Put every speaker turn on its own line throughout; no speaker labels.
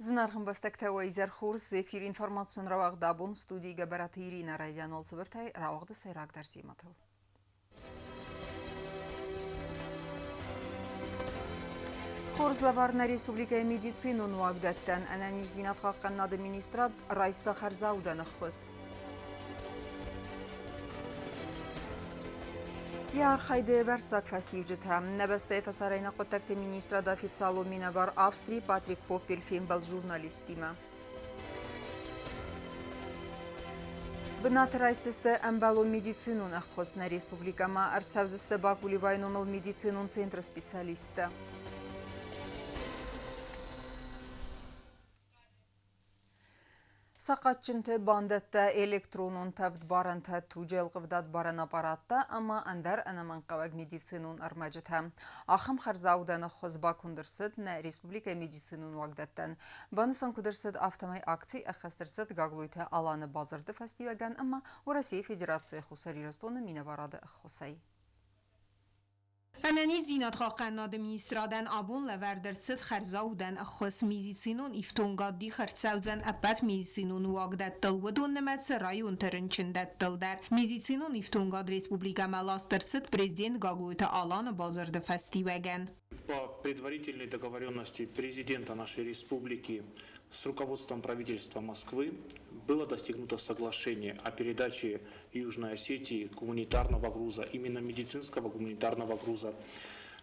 Знархам бастактавай зерхурс зефир информацион равагдабун студии габараты Ирина Райдянол цвыртай равагда сайрак дарзиматыл. Хорзлаварна республика медицину нуагдаттан ананиш зинат хаққаннады министрат райста харзаудан хвыз. Яр хайде варцак фастивжита. Небесте фасарайна qottакте министра да официалу минавар Австрии Патрик Поппельфин был журналистима. Бнат райсисте амбалу медицину нахоз на республикама арсавзисте бакули вайномал медицинун центра специалиста. Сақатчынты бандетті электронун тавд баранта туджел қывдад баран аппаратта, ама андар анаманқаваг медицинун армаджита. Ахым харзауданы хозба кундырсыд на республика медицинун вагдаттан. Банысан кудырсыд автомай акций ахастырсыд гаглуйта аланы базарды фестиваган, ама у Россия Федерации хусари растоны минаварады хусай.
Anani zinat xaqannad ministradan abun leverdert xerzaudan akhos medicinun iftongaddi xerzauzan apat medicinun wagdattal wadon nemet rayun terinçindattal der medicinun iftongad Республика Маластерцит президент Гаглуйта Алана Базарда фестиваген.
По предварительной договоренности президента нашей республики с руководством правительства Москвы было достигнуто соглашение о передаче Южной Осетии гуманитарного груза, именно медицинского гуманитарного груза.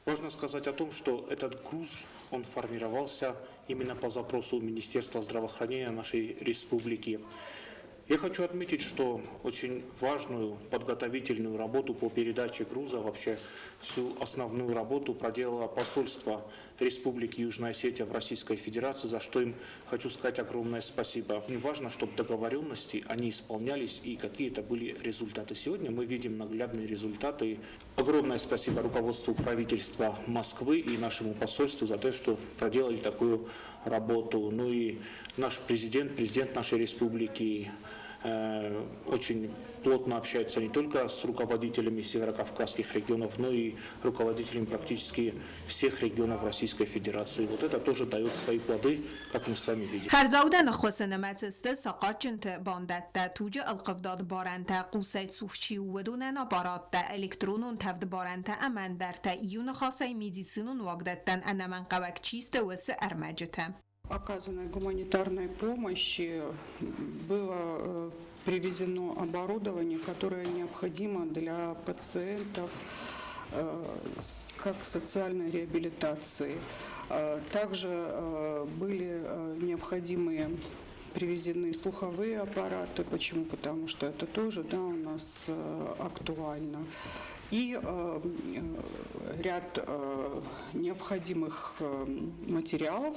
Важно сказать о том, что этот груз, он формировался именно по запросу Министерства здравоохранения нашей республики. Я хочу отметить, что очень важную подготовительную работу по передаче груза, вообще всю основную работу проделало посольство Республики Южная Осетия в Российской Федерации, за что им хочу сказать огромное спасибо. Мне важно, чтобы договоренности, они исполнялись и какие-то были результаты. Сегодня мы видим наглядные результаты. Огромное спасибо руководству правительства Москвы и нашему посольству за то, что проделали такую работу. Ну и наш президент нашей республики очень плотно общается не только с руководителями северокавказских регионов, но и руководителями практически всех регионов Российской Федерации. Вот это тоже дает свои плоды, как мы с вами видим.
Харзауден خصنا متست سقاطنت باندت توج القفداد بارنت قوسيت سوخچي ودونن аппарат электронун тавд барант амандарт июн خاصي медицинун вагдаттан анаман قوك чисто вс армаджета.
Оказанной гуманитарной помощи было привезено оборудование, которое необходимо для пациентов как социальной реабилитации. Также были необходимые привезены слуховые аппараты. Почему? Потому что это тоже у нас актуально. И ряд необходимых материалов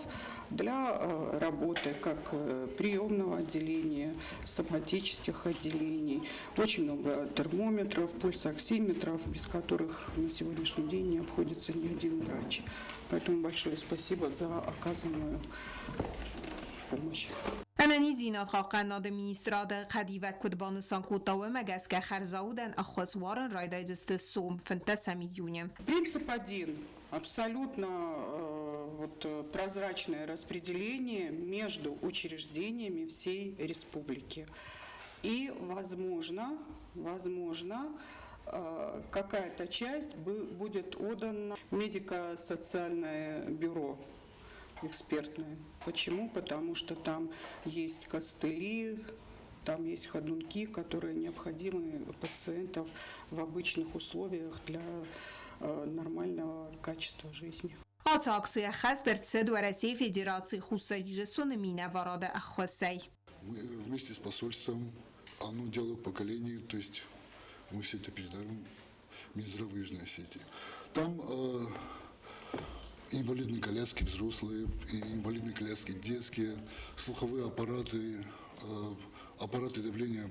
для работы как приемного отделения, соматических отделений. Очень много термометров, пульсоксиметров, без которых на сегодняшний день не обходится ни один врач. Поэтому большое спасибо за оказанную помощь.
Anani zinat xaqannad ministrad qadiva kudbanısan kutawa magaska xerzaudan akhoswaran raydayzist сом фантасами июня.
Принцип один. Абсолютно прозрачное распределение между учреждениями всей республики. И, возможно, какая-то часть будет отдана медико-социальное бюро экспертное. Почему? Потому что там есть костыли, там есть ходунки, которые необходимы пациентов в обычных условиях для нормального качества жизни.
Акция хастерцед в России Федерации хусаджесун минаварада ахвасай.
Мы вместе с посольством оно дело поколений, то есть мы все это передаем Минздраву Южной Осетии. Там инвалидные коляски взрослые, инвалидные коляски детские, слуховые аппараты, аппараты давления,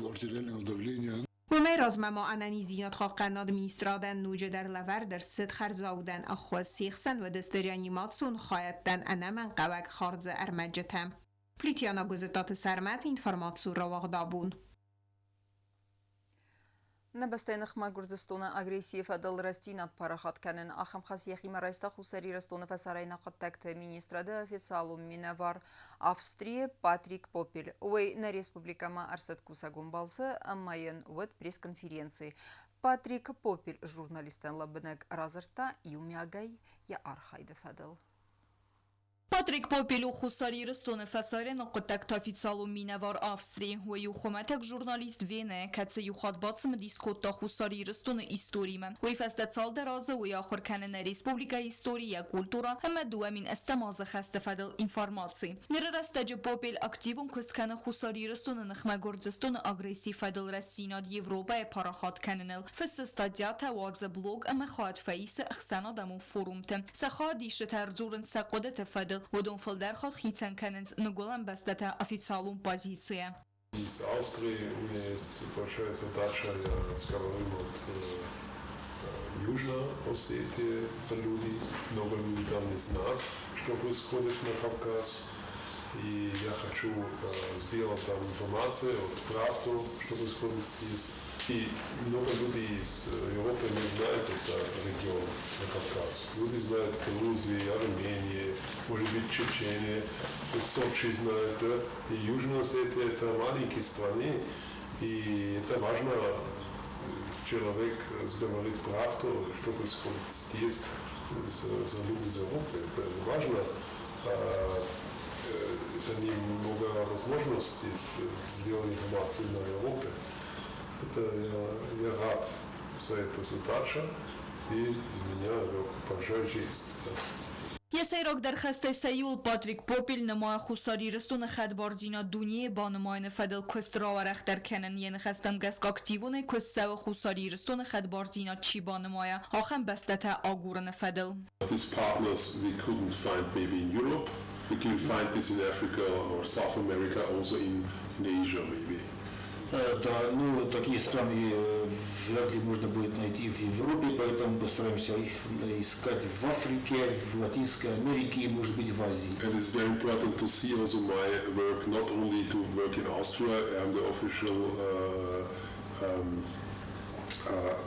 артериального давления.
ومی رازمما انانیزیات خاقناد میسترادن نوجه در لور در صد خرزاودن اخواز سیخسن و دست رانیماتسون خواهدن انمن قوک خارز ارمجتم. پلیتیانا گزتات سرمت اینفرماتسو رواق دابون.
Նբստենխ մագուրձստոնը ագրեսիվ դլրստին ատպարախատ կանեն ախմխաս եղիմը ռայստախ ուսերի ռստոնը վասարայնա կտակտը մինիստրադը օֆիցիալում մինավար Ավստրիե Պատրիկ Պոպիլ ուй на республикама Арсет Кусагун балсы ամայն ուդ пресс-конференции Պատրիկ Պոպիլ ժուրնալիստեն լաբնակ разырта юмягай я архайды фадыл
Պատրիկ Պոպիլու խուսարի ռստոնը վասարեն կտակտ օֆիցիալում մինավար Ավստրիե ու խոմատակ ժուրնալիստ վենը կացը յուխատ բացը մդիսկոտա խուսարի ռստոնը իստորիմը ու ֆաստացալ դարազը ու ախոր կանենը ռեսպուբլիկա իստորիա կուլտուրա հմը դուամին աստամազը խաստաֆադել ինֆորմացի ներրաստաջը Պոպիլ ակտիվուն քստքանը խուսարի ռստոնը նխմագործստոնը ագրեսիվ ֆադել ռասինատ Եվրոպայ փարախատ կանենել ֆստադիաթա WhatsApp blog ամը խատ ֆեյսը խսանադամու ֆորումտը սախադիշը թերձուրն սակոդը ֆադել ودون فلدر خود خیتن کنند نگولن بستته официалум позиция.
Из Австрии у меня есть большая задача, я разговариваю от Южной Осетии за люди, много людей там не знают, что происходит на Кавказ. И я хочу сделать там информацию, правду, что происходит здесь. И много людей из Европы не знают этот регион на Кавказ. Люди знают Грузию, Армению, может быть Чечения, Сочи знают. Да? И Южная Осетия это маленькие страны, и это важно, человек говорит правду, что происходит здесь за люди из Европы. Это важно. Это немного возможностей сделать информацию на Европе. Это я рад за эту задачу, и за меня большая жизнь.
Եսայրոք դարխաստ է սայուլ Պատրիկ Պոպիլ նմայ խուսարի ռստունը խադբարձինա դունիե բանմայնը ֆադել քստրավարախ դարքենն ենխաստամ գասկ ակտիվուն է քսսավը խուսարի ռստունը խադբարձինա չի բանմայա ախեմ բստաթա ագուրնը фадел.
These partners we couldn't find maybe in Europe. We can find this in Africa or South America, also in Asia maybe.
Да, ну такие страны вряд ли можно будет найти в Европе, поэтому постараемся их искать в Африке, в Латинской Америке и, может быть, в Азии.
And it's very important to see also my work, not only to work in Austria. I'm the official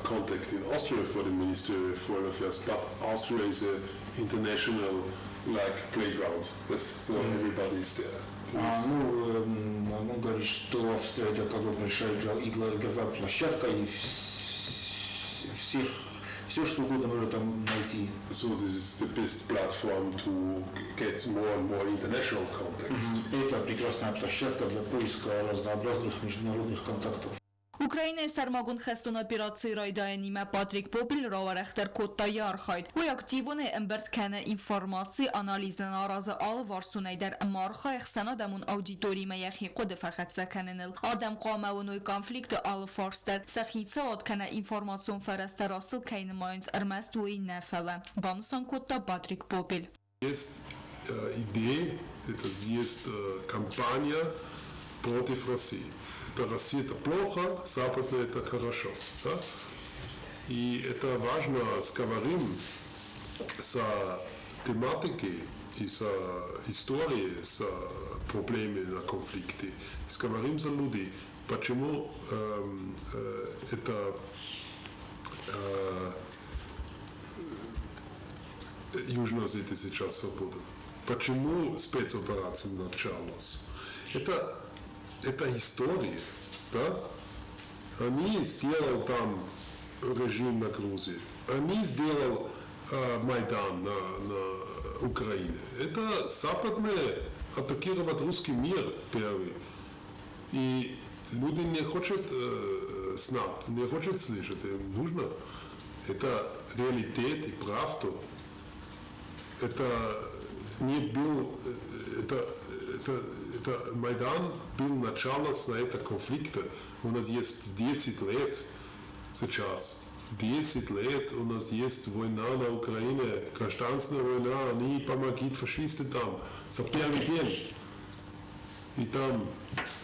contact in Austria for the Ministry of Foreign Affairs, but Austria is an international playground. So everybody is there.
Он говорит, что Австрия это как бы большая игровая площадка и все что угодно можно там найти.
So this is the best platform to get more and more international contacts.
Это прекрасная площадка для поиска разнообразных международных контактов.
Ուկրաինայի սարմագուն խստուն օպերացիա ռայդայինիմա Պատրիկ Պոպիլ ռավարախտեր կոտտայի արխայդ ու ակտիվուն է ըմբերտ քանը ինֆորմացի անալիզն արազը ալ վարսունայդեր մարխա խսանադամուն աուդիտորիմա յախի կոդը ֆախացա կանենել ադամ ყամավունոյ կոնֆլիկտը ալ ֆորստեր սախիցա ոդ քանը ինֆորմացիոն ֆարաստար ասıl քայնմայնց արմաստ ու նաֆալա բանուսան կոտտա Պատրիկ Պոպիլ
Есть идея, это есть кампания против России. Россия это плохо, Запад это хорошо. Да? И это важно, говорим с тематикой и с историей, с проблемами на конфликте. Говорим за людей, почему это Южная Осетия сейчас свободна. Почему спецоперация началась? Это история, да? Они сделали там режим на Грузии, они сделали Майдан на Украине. Это западные атакировать русский мир первый. И люди не хотят знать, не хотят слышать, им нужно. Это реалитет и правда. Это не был, это Майдан был начало на этого конфликта. У нас есть 10 лет сейчас. 10 лет у нас есть война на Украине, гражданская война, они помогают фашистам там за первый день. И там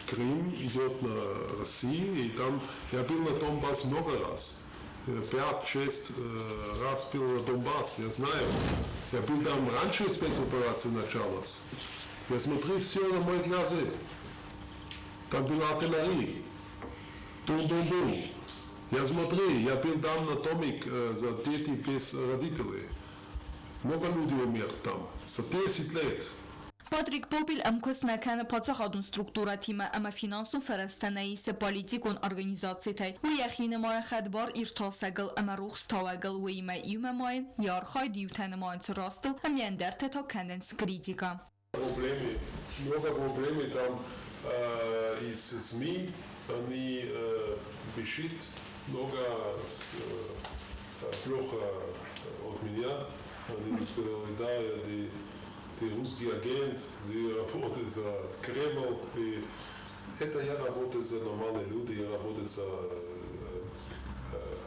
Крым идет на Россию, и там я был на Донбасс много раз. 5-6 раз был на Донбасс, я знаю. Я был там раньше, спецоперация началась. Я смотрю все на мои глаза. Там была артиллерия. Бум-бум-бум. Я смотри, я был там на домик за дети без родителей. Много людей умерли там, за 10 лет.
Patrick Popil amkos nakan patsahadun struktura tima ama finansun ferestanayi se politikon organizasytay u yaxine maya khadbar irtasagal ama ruxtawagal u ima yumayn yar khayd yutanamayn rastel am yanderte ta kandens kritika.
Проблемы, много проблемов там из СМИ, они пишут много плохо от меня. Они сказали, да, ты русский агент, ты работаешь за Кремль. И это я работаю за нормальные люди, я работаю за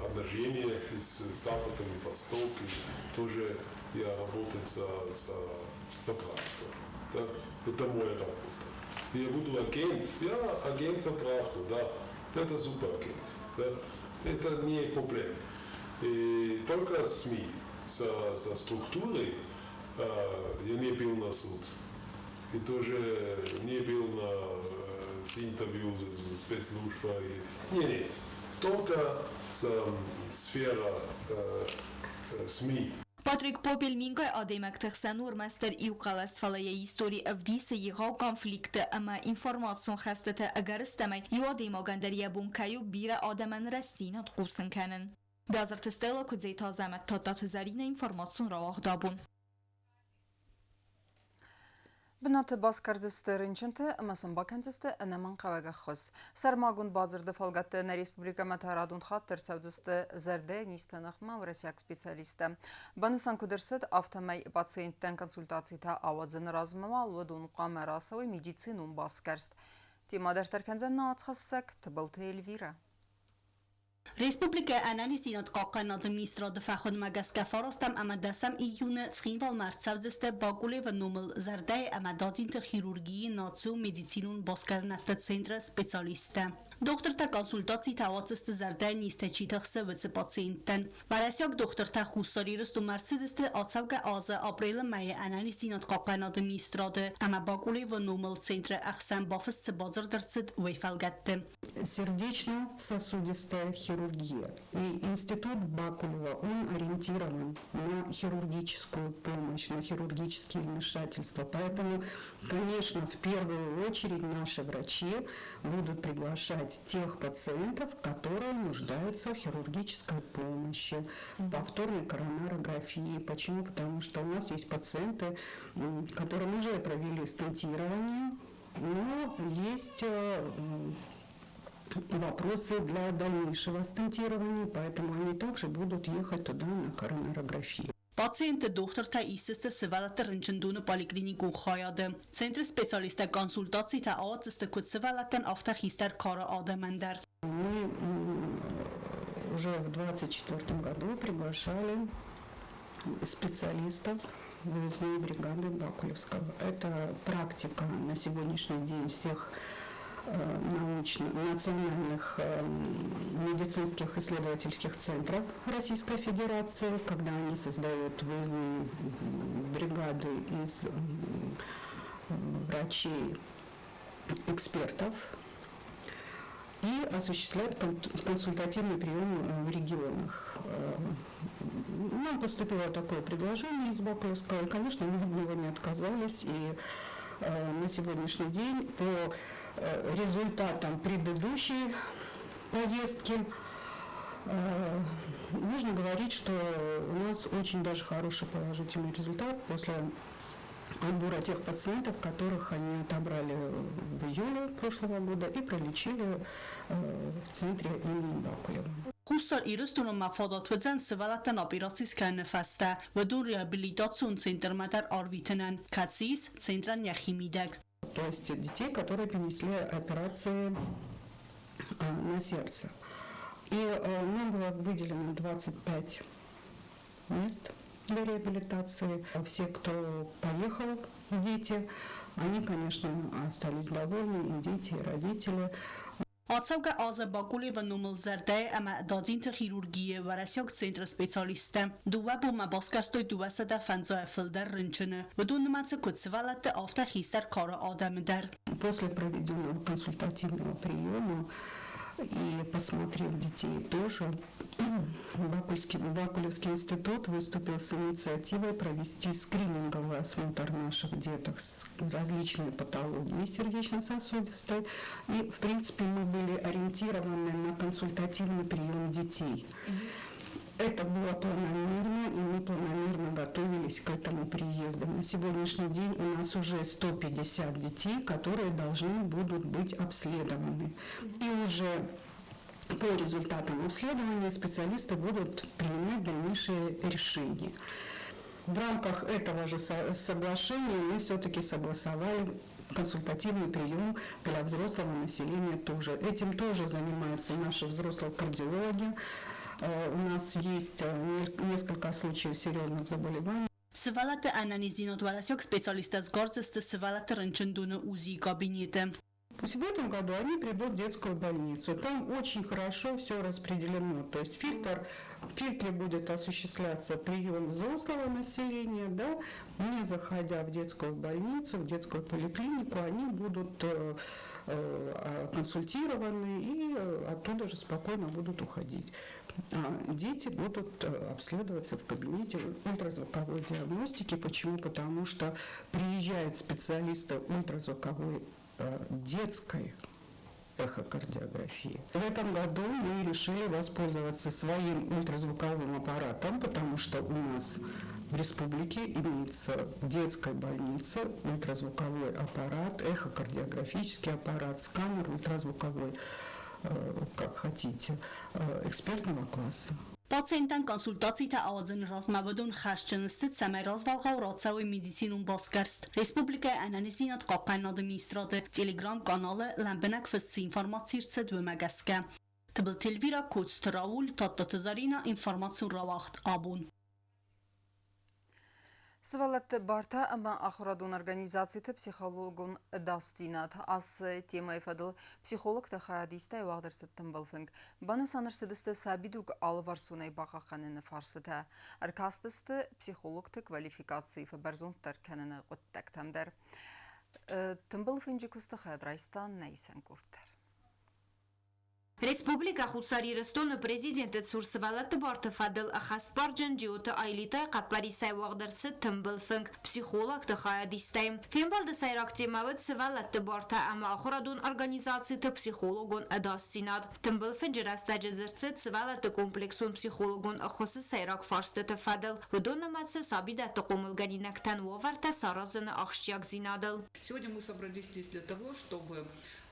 отношения с Западом и Востоком. Тоже я работаю за правду. Да? Это моя работа. Я буду агент, я агент за правду, да. Это суперагент. Да? Это не проблема. И только СМИ за структурой я не был на суд. И тоже не был с интервью с спецслужбой. Нет. Только сфера СМИ.
Patrick Popil mingay ademek texsanur master iuqalas falaya histori avdise yiga konflikte ama informasyon khastete agar istemay yodima gandariya bunkayu bira adaman rasinat qusin kanen. Bazart stela kuzeta zamat tatat zarina informasyon rawaq dabun.
بنات باسكارزسته رنچنته امسن باکنزسته انمان قواگه خس سرماگون بازرده فالگت نا республика متحرادون خاطر سودسته زرده نیستنخ مورسیاک سپیциалисته بانسان کدرست автомай пациенттен консультацита авадзен размамал ودون قامراسوي медицинун баскарст тимадер теркензен наацхассак тбылты Эльвира.
Республика анализинат қақанат министрады фахун магаска фаростам амадасам июна цхинвал марцавдесте багуле в номел зардай амададинт хирургии нацию медицинун баскарната центра специалиста. Докторта консультации тавацест зардай нистечитахсе вце пациенттен. Варасяк докторта хусарирсту марседесте ацавга аза апрел май анализинат қақанат министрады ама багуле в номел центра ахсан бафс базардерцет вейфалгатте.
Сердечно-сосудистая хирургия. И институт Бакулева, он ориентирован на хирургическую помощь, на хирургические вмешательства. Поэтому, конечно, в первую очередь наши врачи будут приглашать тех пациентов, которые нуждаются в хирургической помощи, в повторной коронарографии. Почему? Потому что у нас есть пациенты, которым уже провели стентирование, но есть вопросы для дальнейшего стентирования, поэтому они также будут ехать туда на коронарографию.
Пациенты докторта истесте севалата рынчендуны поликлинику хаяды. Центр специалиста консультации та аацесте код севалатен автохистер кара адамандар.
Мы уже в 2024 году приглашали специалистов выездной бригады Бакулевского. Это практика на сегодняшний день всех национальных медицинских исследовательских центров Российской Федерации, когда они создают выездные бригады из врачей, экспертов и осуществляют консультативный прием в регионах. Нам поступило такое предложение из Бакулевского, и, конечно, мы от него не отказались, и на сегодняшний день по результатам предыдущей поездки можно говорить, что у нас очень даже хороший положительный результат после отбора тех пациентов, которых они отобрали в июле прошлого года и пролечили в центре имени Бакулева.
Хусар ирстуну мафадат вдзен севалатан операсис каннефасте ودون реабилитацион центр мадар арвитенен кацис центран яхимидег.
То есть детей, которые перенесли операции на сердце. И нам было выделено 25 мест для реабилитации. Все, кто поехал, дети, они, конечно, остались довольны, и дети, и родители.
Ацавга аза Бакуле в номел зардай ама дадинт хирургии варасяк центр специалиста. Дуа бу мабаскастой дуасада фанза филдер рынчыны. Вдун маца кутсвалатты автохистер кара адамдар.
После проведенного консультативного приема И посмотрев детей тоже, Бакулевский институт выступил с инициативой провести скрининговый осмотр наших деток с различными патологиями сердечно-сосудистой. И, в принципе, мы были ориентированы на консультативный прием детей. Это было планомерно, и мы планомерно готовились к этому приезду. На сегодняшний день у нас уже 150 детей, которые должны будут быть обследованы. И уже по результатам обследования специалисты будут принимать дальнейшие решения. В рамках этого же соглашения мы все-таки согласовали консультативный прием для взрослого населения тоже. Этим тоже занимаются наши взрослые кардиологи. У нас есть несколько случаев серьезных заболеваний.
Сывалаты анализинот варасек специалиста с гордости сывалаты ранчендуна УЗИ кабинета.
В этом году они придут в детскую больницу. Там очень хорошо все распределено. То есть в фильтре будет осуществляться прием взрослого населения, да, не заходя в детскую больницу, в детскую поликлинику, они будут консультированы и оттуда же спокойно будут уходить. А дети будут обследоваться в кабинете ультразвуковой диагностики. Почему? Потому что приезжают специалисты ультразвуковой детской эхокардиографии. В этом году мы решили воспользоваться своим ультразвуковым аппаратом, потому что у нас в республике имеется детская больница, ультразвуковой аппарат, эхокардиографический аппарат, сканер ультразвуковой, как хотите, экспертного класса.
Պացիենտան կոնսուլտացիա ավազն ռազմավդուն խաշճնստը ցամերոզվալ գորացավի մեդիցինուն բոսկարստ Ռեսպուբլիկայի անանիսինատ կոկան ադմինիստրատը Telegram կանալը լամբնակ ֆսի ինֆորմացիյրցը դվմագասկա Տբլ Телվիրա կոց տրաուլ տատտազարինա ինֆորմացիոն равахт абун
Свалат барта ама ахрадун организацията психологун дастинат. Аз темай фадл психолог тахадистай вагдырсыттым былфынг. Бана санырсыдысты сабидуг алварсунай бақақаныны фарсыта. Аркастысты психологты квалификации фабарзунтар каныны құттактамдар. Тымбылфынжы күсті хадрайстан найсан курттар.
Республика Хусарирстон президенты Цурсвалат Барта Фадл Ахастбарджан Джиота Айлита Капарисай Вагдерцы Тымбылфынг психолог Тахаядистайм. Фембалда Сайрактимават Свалат Барта Ама Ахрадун организации психологун Адасинат. Тымбылфынж Растаджезерцы Свалат комплексун психологун Ахосы Сайрак Фарсты Фадл. Вдонаматсы Сабида Такумылганинактан Воварта Саразана Ахшчак Зинадл.
Сегодня мы собрались здесь для того, чтобы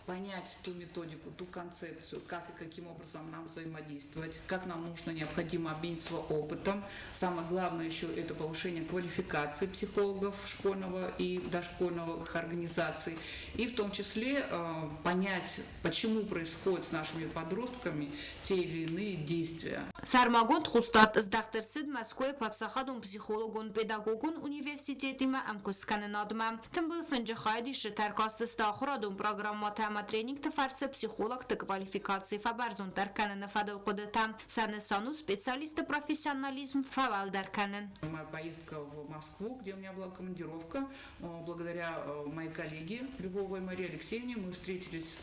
понять ту методику, ту концепцию, как и каким образом нам взаимодействовать, как нам необходимо обмениваться опытом. Самое главное еще это повышение квалификации психологов школьного и дошкольного организаций. И в том числе понять, почему происходят с нашими подростками те или иные действия.
Сармагон Хустат сдахтерсид Москвы подсахадун психологун педагогун университетима амкустканенадма. Там был фенджихайди шитаркасты стахрадун программата тренинг тафарца психолог та квалификации фабарзун дарканен фадал кодетам санесану специалиста профессионализм фавал дарканен.
Моя поездка в Москву, где у меня была командировка, благодаря моей коллеге Львовой Марии Алексеевне мы встретились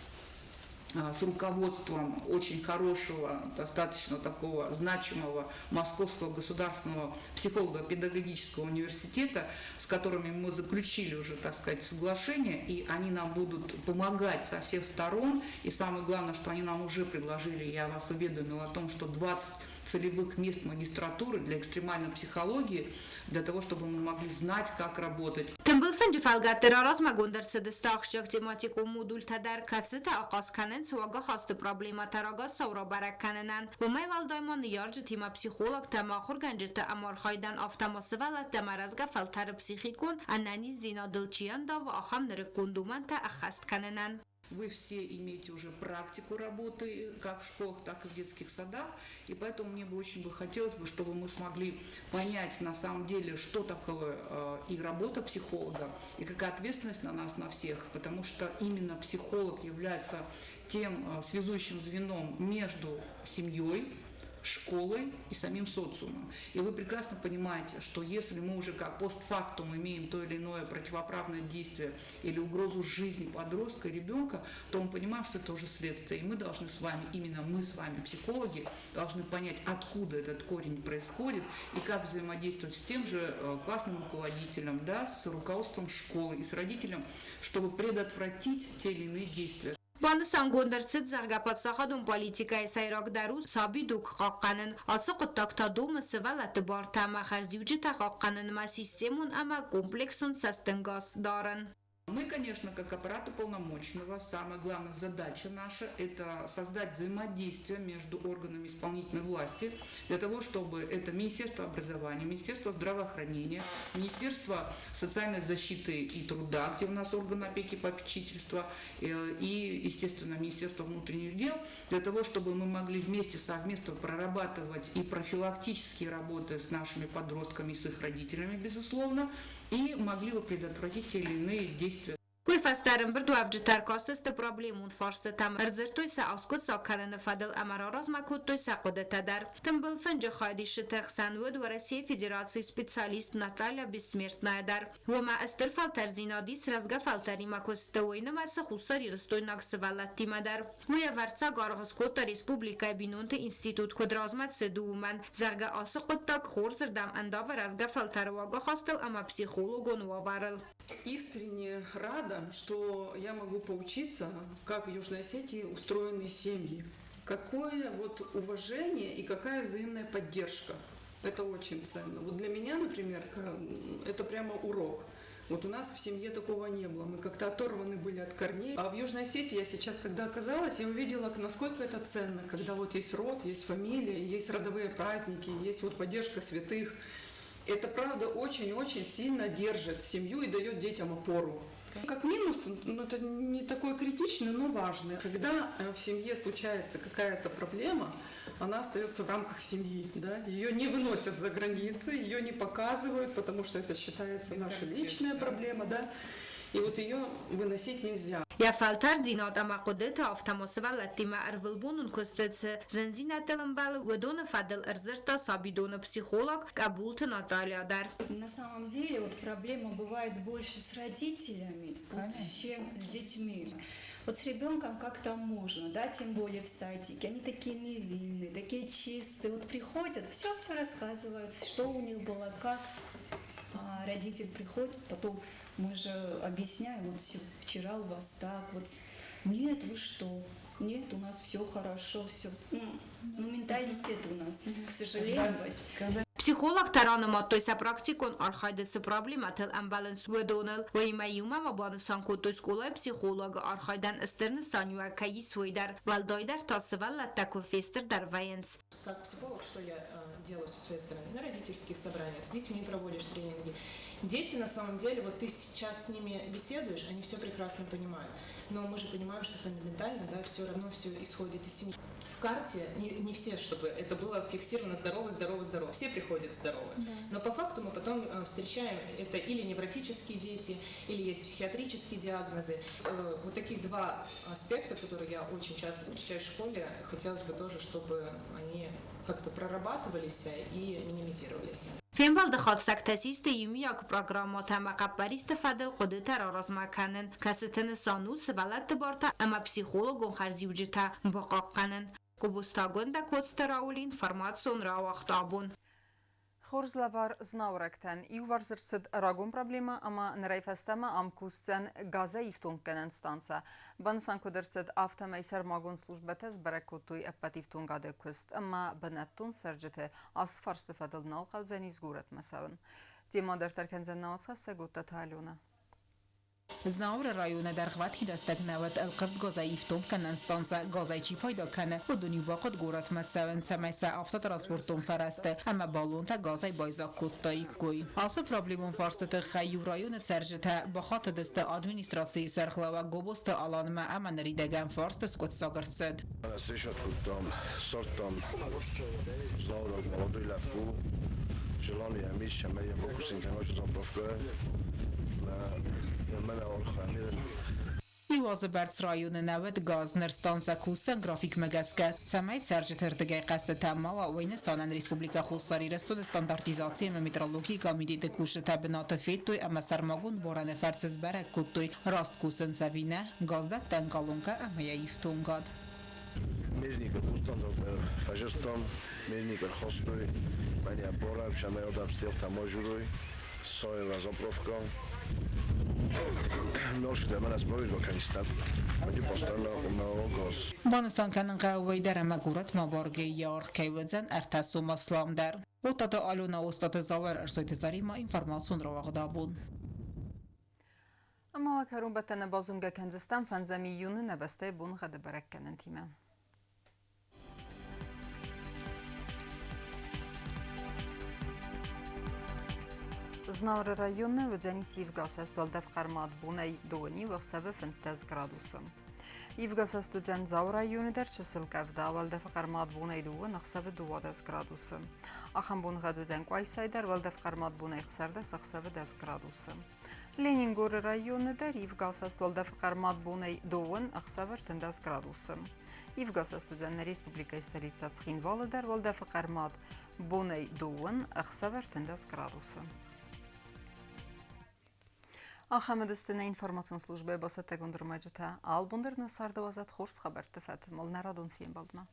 с руководством очень хорошего, достаточно такого значимого Московского государственного психолого-педагогического университета, с которыми мы заключили уже, так сказать, соглашение, и они нам будут помогать со всех сторон. И самое главное, что они нам уже предложили, я вас уведомила о том, что 20 целевых мест магистратуры для экстремальной психологии, для того, чтобы мы могли знать, как работать.
Тымбылсын жифалгаттыр аразмагондырсы дыстақшық тематику модуль тадар кацыта ақасканын суага хасты проблема тарагат саура баракканынан. Умай валдайман яржы тема психолог тамахур ганжырты амархайдан автомасы валат тамаразга фалтары психикун аннани зина дылчиян дав ахам нырыкундуман та ахастканынан.
Вы все имеете уже практику работы как в школах, так и в детских садах, и поэтому мне бы очень хотелось, чтобы мы смогли понять на самом деле, что такое и работа психолога, и какая ответственность на нас, на всех, потому что именно психолог является тем связующим звеном между семьей, школой и самим социумом. И вы прекрасно понимаете, что если мы уже как постфактум имеем то или иное противоправное действие или угрозу жизни подростка и ребенка, то мы понимаем, что это уже следствие. И мы должны с вами, именно мы с вами, психологи, должны понять, откуда этот корень происходит и как взаимодействовать с тем же классным руководителем, да, с руководством школы и с родителем, чтобы предотвратить те или иные действия.
Բանսան գոնդրցից զարգապատսախադուն պոլիտիկայի սայրակ դարուս սաբի դուք խաղկանն ացıq տակտադումը սվալ ատբար թամա խարզիուջի թաղականն մա սիստեմուն ամա կոմպլեքսուն սաստնգաս դարն
Мы, конечно, как аппарат уполномоченного, самая главная задача наша – это создать взаимодействие между органами исполнительной власти для того, чтобы это Министерство образования, Министерство здравоохранения, Министерство социальной защиты и труда, где у нас орган опеки и попечительства, и, естественно, Министерство внутренних дел, для того, чтобы мы могли вместе совместно прорабатывать и профилактические работы с нашими подростками, с их родителями, безусловно, и могли бы предотвратить те или иные действия.
Կույֆաստարն բրդու ավջտար կոստստը պրոբլեմուն ֆարսը tam ըրձրտույսը ասկոտ սակարանը ֆադել ամարարոզ մակուտույսը կոդետադար Тымбыл фэнджи хайдиши техсанвуд в России Федерации специалист Наталья Бессмертная дар. Вома астырфал тарзинадис разгафалтари макостовойны маса хусари ростойнак сывалатти мадар. Вуя варца гаргоскота республика бинунты институт кодразмат седууман. Зарга асыкоттак хорзырдам андава разгафалтарвага хостел ама психологон ваварыл.
Искренне рада, что я могу поучиться, как в Южной Осетии устроены семьи. Какое вот уважение и какая взаимная поддержка. Это очень ценно. Вот для меня, например, это прямо урок. Вот у нас в семье такого не было. Мы как-то оторваны были от корней. А в Южной Осетии я сейчас, когда оказалась, я увидела, насколько это ценно, когда вот есть род, есть фамилия, есть родовые праздники, есть вот поддержка святых. Это, правда, очень-очень сильно держит семью и дает детям опору. Как минус, это не такой критичный, но важный. Когда в семье случается какая-то проблема, она остается в рамках семьи. Да? Ее не выносят за границы, ее не показывают, потому что это считается наша личная проблема. Да? И вот ее выносить нельзя.
Я фалтар динат ама кудета автомосва латима арвилбунун костец зензина телембал ведона фадел арзерта сабидона психолог Кабулта Наталья дар.
На самом деле вот проблема бывает больше с родителями, вот, чем с детьми. Вот с ребенком как-то можно, да, тем более в садике. Они такие невинные, такие чистые. Вот приходят, все рассказывают, что у них было, как. А родитель приходит, потом мы же объясняем, вот вчера у вас так, вот нет, вы что? Нет, у нас все хорошо, все. Ну, менталитет у нас, к сожалению.
Психолог таранымат тойса практикон архайдысы проблематыл амбаланс ведоныл веймаюма вабанысан кутойс колай психолога архайдан истерны санюа каи свойдар валдойдар тасывалла таку фестер дар вайенс.
Как психолог, что я делаю со своей стороны? На родительских собраниях с детьми проводишь тренинги. Дети, на самом деле, вот ты сейчас с ними беседуешь, они все прекрасно понимают. Но мы же понимаем, что фундаментально, да, все равно все исходит из семьи. В карте не все, чтобы это было фиксировано здорово. Все приходят здоровы. Да. Но по факту мы потом встречаем, это или невротические дети, или есть психиатрические диагнозы. Вот таких два аспекта, которые я очень часто встречаю в школе, хотелось бы тоже, чтобы они как-то прорабатывались и минимизировались.
فيمبال دخات سكتسيست يومياك برنامج مقبريست فدل قدرت راز مكانن كستن سانوس ولد بارتا اما پسیخولوگون خرزی وجتا مبقاقنن كوبوستاغون دا كوتستراولين فارماتسون راوختابون
خورزلوار زناوركتن يوvar زرسد راغون проблема اما نريفستما ام كوستن غازا يفتونكنن ستانسا بنسان كودرسد автомайсер магон службетес بركوتوي اباتيفتون غاده كوست اما بنتون سرجته اصفر استفادل نال قلزني زغورت مثلا تيما درتركن زناوتسا سغوتا تالونا
زناور رایون در غوات هیرستک نوت القرد گازایفتون کنن ستانسا گازایچی پیدا کنه و دنیو باقت گورت مساون سمیسا افتا ترانسپورتون فرسته اما بالون تا گازای بایزا کتایی کوی آسه پرابلیمون فارست خیو رایون سرجته بخات دست ادمینستراسی سرخلا و گوبست آلان ما اما نریدگم فارست سکوت ساگرد سد
سریشت کتام سرطان زناور مادوی لپو جلانی همیشه میه بکوسین کناش زنبرفگاه من أول خامر
Լիվազը բարձրայունը նավետ գազ նրստանցա կուսը գրաֆիկ մգասկը ծամայ ծարժը թրդգայ կաստը թամավա ուայնը սանան ռեսպուբլիկա խուսարի ռեստոն ստանդարտիզացիա մետրոլոգի կամիտի դկուշը թաբնատը ֆետույ ամասարմագուն որանը ֆարցыз բարակ կուտույ ռաստ կուսն ծավինը գազդակ տանկալունկա ամայա իվտունգադ
Մերնիկը կուստանդոտ ֆաժստան, մերնիկը խոստույ, մանյա բորավ շամայոդամ ստիվ թամոժուրույ, սոյև ազոպրովկա, նորշ դեմանաս պրովիլ վոքանիստան, մաջու պոստարնա գոզ։
Բանստան կանն կավվայ դարամագուրատ մաբարգե յարխ կայվծան արտասու մասլամդար։ Ոտատը ալունա ոստատը զավար արսոյթը զարիմա ինվարմացուն ռովաղդաբուն։
Ama akarun batana bazunga Kenzistan fanzami yunu nabaste bun gada barakkanan tima. Знаура районы выдзянись Евгасас валдав хармат бунай дуани вахсавы фентез градусы. Евгасас студент Зау районы дар чысылкавда валдав хармат бунай дуа нахсавы дуадас градусы. Ахам бунга дудзян квайсайдар валдав хармат бунай хсарда сахсавы дас градусы. Ленингор районы дар Евгасас валдав хармат бунай дуан ахсавыр тендас градусы. Евгасас студент республика столица Цхинвалы дар валдав хармат бунай дуан ахсавыр тендас градусы. Ахамедистина информационная служба басатагон драмаджата албундер насарда вазат хорс хабар тефат мол народун фим балдма.